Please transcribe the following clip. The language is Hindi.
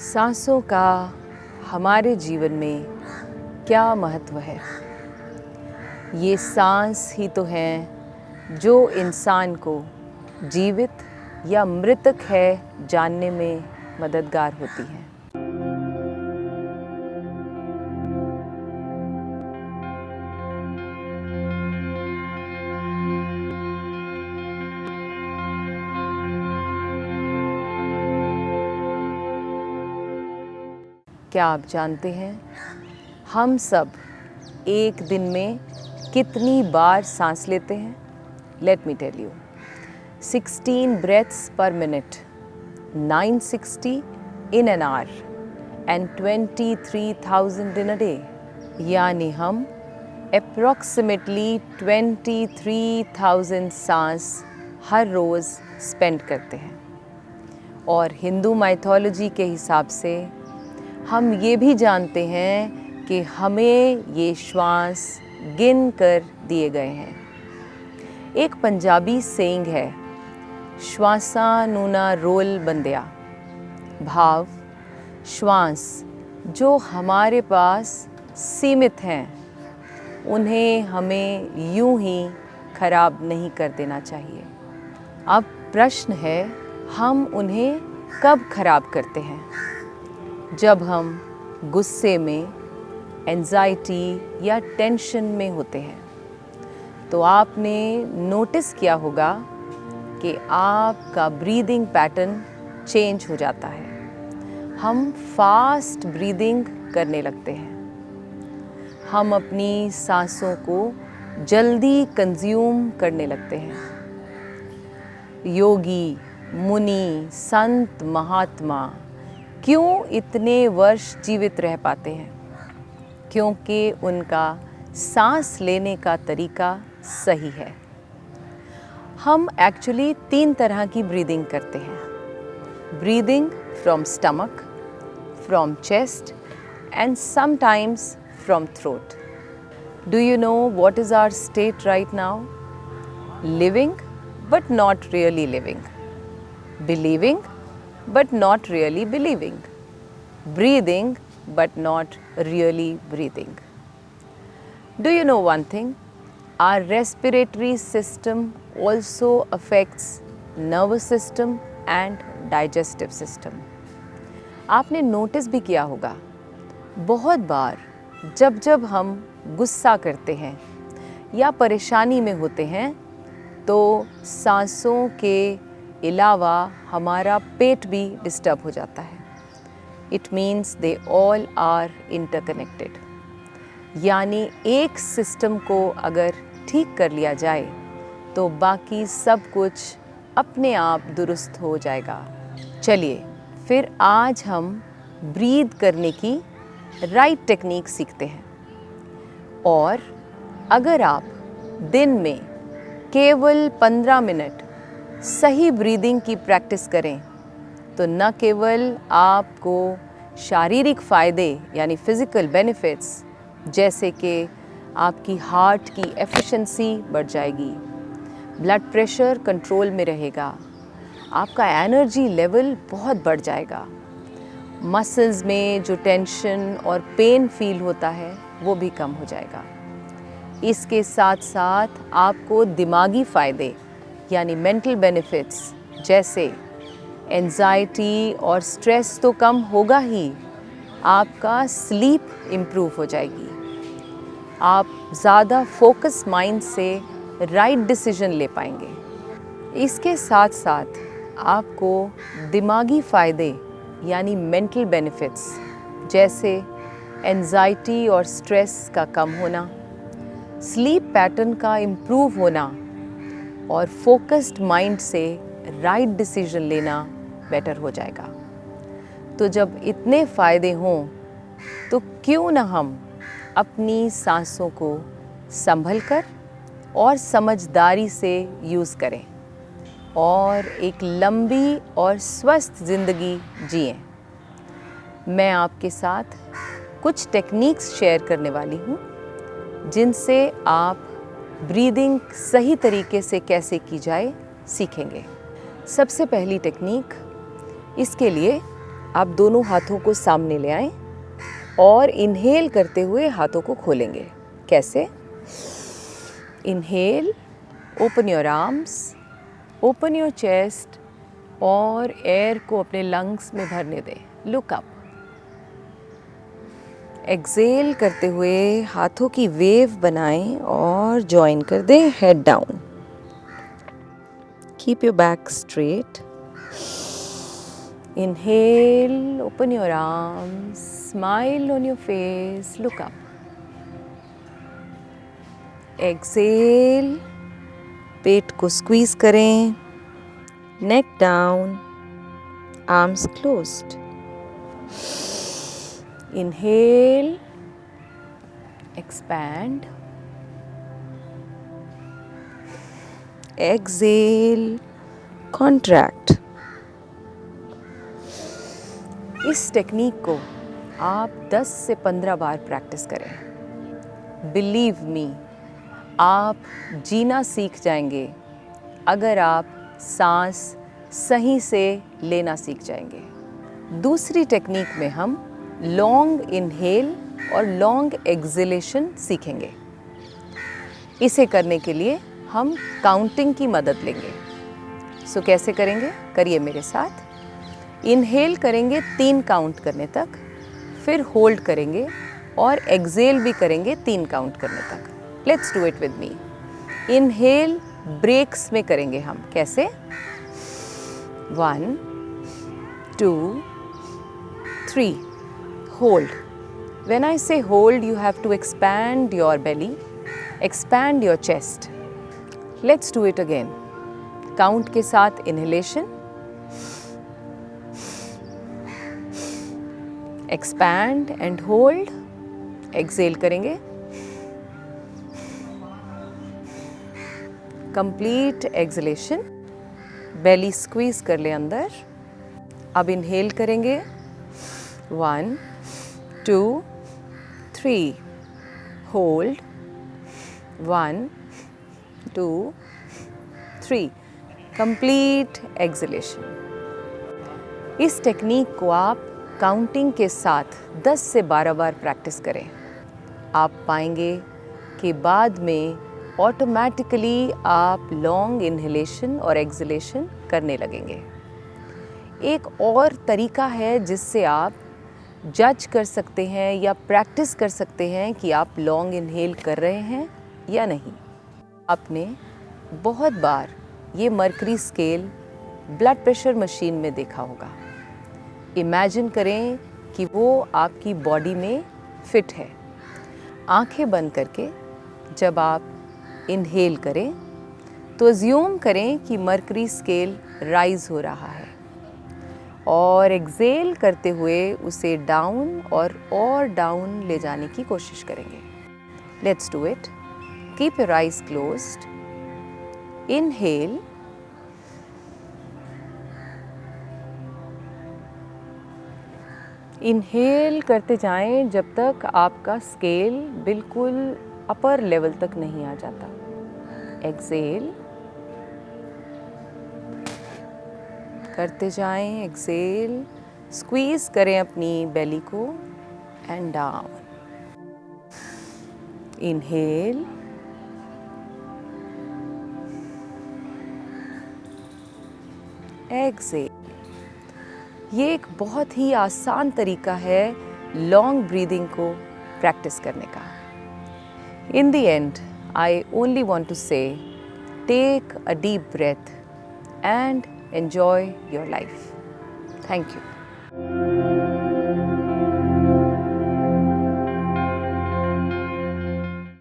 सांसों का हमारे जीवन में क्या महत्व है। ये सांस ही तो हैं जो इंसान को जीवित या मृतक है जानने में मददगार होती हैं। क्या आप जानते हैं हम सब एक दिन में कितनी बार सांस लेते हैं? Let me tell you, 16 breaths per minute, 960 in an hour and 23,000 in a day। यानी हम approximately 23,000 सांस हर रोज़ स्पेंड करते हैं। और हिंदू माइथोलॉजी के हिसाब से हम ये भी जानते हैं कि हमें ये श्वास गिन कर दिए गए हैं। एक पंजाबी सेइंग है, श्वासा नूना रोल बंदिया, भाव श्वास जो हमारे पास सीमित हैं उन्हें हमें यूं ही खराब नहीं कर देना चाहिए। अब प्रश्न है, हम उन्हें कब खराब करते हैं? जब हम गुस्से में, एंजाइटी या टेंशन में होते हैं। तो आपने नोटिस किया होगा कि आपका ब्रीदिंग पैटर्न चेंज हो जाता है। हम फास्ट ब्रीदिंग करने लगते हैं। हम अपनी सांसों को जल्दी कंज्यूम करने लगते हैं। योगी, मुनि, संत, महात्मा क्यों इतने वर्ष जीवित रह पाते हैं? क्योंकि उनका सांस लेने का तरीका सही है। हम एक्चुअली 3 तरह की ब्रीदिंग करते हैं। Breathing from stomach, from chest and sometimes from throat. Do you know what is our state right now? Living but not really living. Believing but not really believing. Breathing but not really breathing. Do you know one thing? Our respiratory system also affects nervous system and digestive system. आपने नोटिस भी किया होगा, बहुत बार जब जब हम गुस्सा करते हैं या परेशानी में होते हैं तो सांसों के अलावा हमारा पेट भी डिस्टर्ब हो जाता है। It means they all are interconnected. यानी एक सिस्टम को अगर ठीक कर लिया जाए तो बाकी सब कुछ अपने आप दुरुस्त हो जाएगा। चलिए फिर आज हम ब्रीद करने की राइट टेक्निक सीखते हैं। और अगर आप दिन में केवल 15 मिनट सही ब्रीदिंग की प्रैक्टिस करें तो न केवल आपको शारीरिक फ़ायदे यानी फ़िज़िकल बेनिफिट्स जैसे कि आपकी हार्ट की एफिशिएंसी बढ़ जाएगी, ब्लड प्रेशर कंट्रोल में रहेगा, आपका एनर्जी लेवल बहुत बढ़ जाएगा, मसल्स में जो टेंशन और पेन फील होता है वो भी कम हो जाएगा। इसके साथ साथ आपको दिमागी फ़ायदे यानी मेंटल बेनिफिट्स जैसे एंजाइटी और स्ट्रेस तो कम होगा ही, आपका स्लीप इम्प्रूव हो जाएगी, आप ज़्यादा फोकस माइंड से राइट डिसीजन ले पाएंगे। इसके साथ साथ आपको दिमागी फ़ायदे यानी मेंटल बेनिफिट्स जैसे एंजाइटी और स्ट्रेस का कम होना, स्लीप पैटर्न का इम्प्रूव होना और फोकस्ड माइंड से राइट डिसीजन लेना बेटर हो जाएगा। तो जब इतने फ़ायदे हों तो क्यों ना हम अपनी सांसों को संभल कर और समझदारी से यूज़ करें और एक लंबी और स्वस्थ ज़िंदगी जिएं। मैं आपके साथ कुछ टेक्निक्स शेयर करने वाली हूँ जिनसे आप ब्रीदिंग सही तरीके से कैसे की जाए सीखेंगे। सबसे पहली टेक्निक, इसके लिए आप दोनों हाथों को सामने ले आएं और इनहेल करते हुए हाथों को खोलेंगे। कैसे? Inhale, open your arms, open your chest और एयर को अपने लंग्स में भरने दें। Look up. एक्सेल करते हुए हाथों की वेव बनाएं और जॉइन कर दें head down. Keep your back straight. Inhale, open your arms, smile on your face, look up. Exhale, पेट को स्क्वीज करें, neck down, arms closed. Inhale, expand, exhale, contract. इस टेक्निक को आप 10 से 15 बार प्रैक्टिस करें। बिलीव मी, आप जीना सीख जाएंगे अगर आप सांस सही से लेना सीख जाएंगे। दूसरी टेक्निक में हम लॉन्ग इनहेल और लॉन्ग एक्सहेलेशन सीखेंगे। इसे करने के लिए हम काउंटिंग की मदद लेंगे। सो कैसे करेंगे? करिए मेरे साथ। इनहेल करेंगे 3 काउंट करने तक, फिर होल्ड करेंगे और एक्सहेल भी करेंगे 3 काउंट करने तक। Let's do it with me. Inhale breaks में करेंगे हम। कैसे? 1 2 3। Hold. When I say hold, you have to expand your belly, expand your chest. Let's do it again. Count के साथ inhalation, expand and hold. Exhale करेंगे. Complete exhalation. Belly squeeze कर ले अंदर. अब inhale करेंगे. 1 2 3। Hold. 1 2 3। Complete exhalation. इस टेक्निक को आप काउंटिंग के साथ 10 से 12 बार प्रैक्टिस करें। आप पाएंगे कि बाद में ऑटोमेटिकली आप लॉन्ग इनहेलेशन और एक्सहेलेशन करने लगेंगे। एक और तरीका है जिससे आप जज कर सकते हैं या प्रैक्टिस कर सकते हैं कि आप लॉन्ग इनहेल कर रहे हैं या नहीं। आपने बहुत बार ये mercury scale blood pressure machine में देखा होगा। इमेजिन करें कि वो आपकी बॉडी में फिट है। आंखें बंद करके जब आप इनहेल करें तो अज्यूम करें कि मर्करी स्केल राइज हो रहा है और एक्सेल करते हुए उसे डाउन और डाउन ले जाने की कोशिश करेंगे। Let's do it. Keep your eyes closed. Inhale, inhale करते जाएं जब तक आपका स्केल बिल्कुल अपर लेवल तक नहीं आ जाता। एक्सेल करते जाएं। एक्सेल, स्क्वीज करें अपनी बेली को एंड डाउन। Inhale, Excel. ये एक बहुत ही आसान तरीका है लॉन्ग ब्रीदिंग को प्रैक्टिस करने का। In the end, I only want to say, take a deep breath and enjoy your life. Thank you.